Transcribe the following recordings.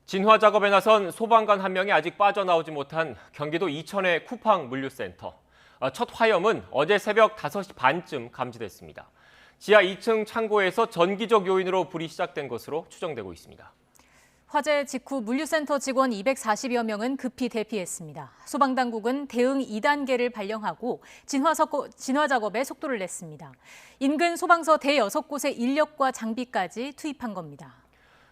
진화 작업에 나선 소방관 한 명이 아직 빠져나오지 못한 경기도 이천의 쿠팡 물류센터. 첫 화염은 어제 새벽 5시 반쯤 감지됐습니다. 지하 2층 창고에서 전기적 요인으로 불이 시작된 것으로 추정되고 있습니다. 화재 직후 물류센터 직원 240여 명은 급히 대피했습니다. 소방당국은 대응 2단계를 발령하고 진화 작업에 속도를 냈습니다. 인근 소방서 대여섯 곳의 인력과 장비까지 투입한 겁니다.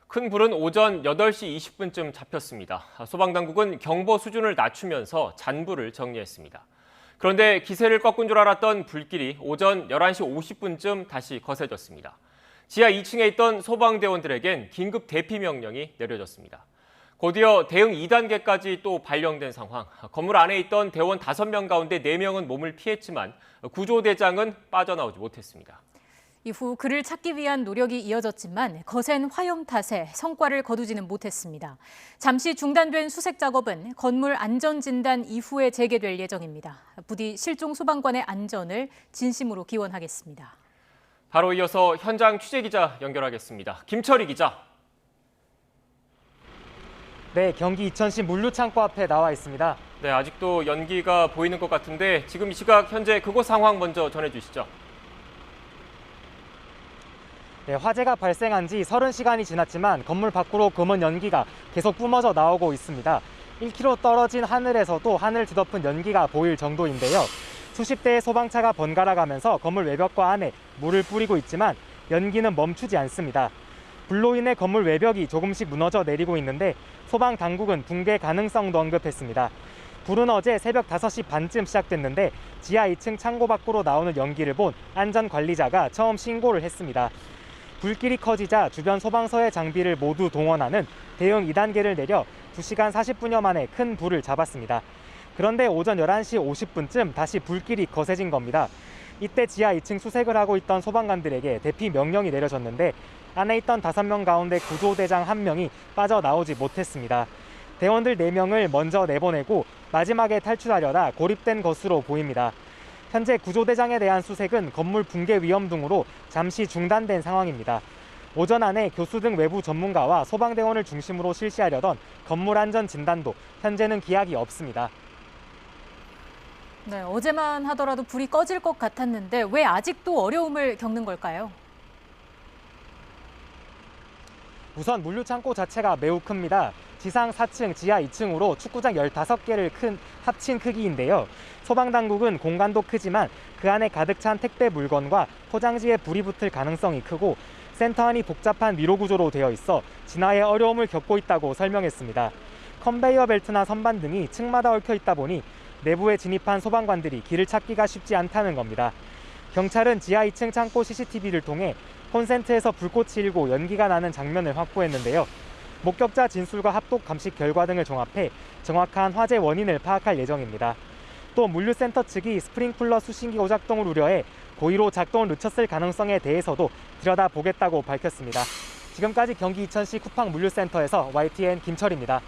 큰 불은 오전 8시 20분쯤 잡혔습니다. 소방당국은 경보 수준을 낮추면서 잔불을 정리했습니다. 그런데 기세를 꺾은 줄 알았던 불길이 오전 11시 50분쯤 다시 거세졌습니다. 지하 2층에 있던 소방대원들에겐 긴급 대피 명령이 내려졌습니다. 곧이어 대응 2단계까지 또 발령된 상황. 건물 안에 있던 대원 5명 가운데 4명은 몸을 피했지만 구조대장은 빠져나오지 못했습니다. 이후 그를 찾기 위한 노력이 이어졌지만 거센 화염 탓에 성과를 거두지는 못했습니다. 잠시 중단된 수색 작업은 건물 안전진단 이후에 재개될 예정입니다. 부디 실종 소방관의 안전을 진심으로 기원하겠습니다. 바로 이어서 현장 취재기자 연결하겠습니다. 김철희 기자. 네, 경기 이천시 물류창고 앞에 나와 있습니다. 네, 아직도 연기가 보이는 것 같은데 지금 이 시각 현재 그곳 상황 먼저 전해주시죠. 네, 화재가 발생한 지 30시간이 지났지만 건물 밖으로 검은 연기가 계속 뿜어져 나오고 있습니다. 1km 떨어진 하늘에서도 하늘 뒤덮은 연기가 보일 정도인데요. 수십 대의 소방차가 번갈아 가면서 건물 외벽과 안에 물을 뿌리고 있지만 연기는 멈추지 않습니다. 불로 인해 건물 외벽이 조금씩 무너져 내리고 있는데 소방 당국은 붕괴 가능성도 언급했습니다. 불은 어제 새벽 5시 반쯤 시작됐는데 지하 2층 창고 밖으로 나오는 연기를 본 안전관리자가 처음 신고를 했습니다. 불길이 커지자 주변 소방서의 장비를 모두 동원하는 대응 2단계를 내려 2시간 40분여 만에 큰 불을 잡았습니다. 그런데 오전 11시 50분쯤 다시 불길이 거세진 겁니다. 이때 지하 2층 수색을 하고 있던 소방관들에게 대피 명령이 내려졌는데 안에 있던 5명 가운데 구조대장 1명이 빠져나오지 못했습니다. 대원들 4명을 먼저 내보내고 마지막에 탈출하려다 고립된 것으로 보입니다. 현재 구조대장에 대한 수색은 건물 붕괴 위험 등으로 잠시 중단된 상황입니다. 오전 안에 교수 등 외부 전문가와 소방대원을 중심으로 실시하려던 건물 안전 진단도 현재는 기약이 없습니다. 네, 어제만 하더라도 불이 꺼질 것 같았는데 왜 아직도 어려움을 겪는 걸까요? 우선 물류창고 자체가 매우 큽니다. 지상 4층, 지하 2층으로 축구장 15개를 합친 크기인데요. 소방당국은 공간도 크지만 그 안에 가득 찬 택배 물건과 포장지에 불이 붙을 가능성이 크고 센터 안이 복잡한 미로 구조로 되어 있어 진화에 어려움을 겪고 있다고 설명했습니다. 컨베이어 벨트나 선반 등이 층마다 얽혀 있다 보니 내부에 진입한 소방관들이 길을 찾기가 쉽지 않다는 겁니다. 경찰은 지하 2층 창고 CCTV를 통해 콘센트에서 불꽃이 일고 연기가 나는 장면을 확보했는데요. 목격자 진술과 합동 감식 결과 등을 종합해 정확한 화재 원인을 파악할 예정입니다. 또 물류센터 측이 스프링클러 수신기 오작동을 우려해 고의로 작동을 늦췄을 가능성에 대해서도 들여다보겠다고 밝혔습니다. 지금까지 경기 이천시 쿠팡 물류센터에서 YTN 김철입니다.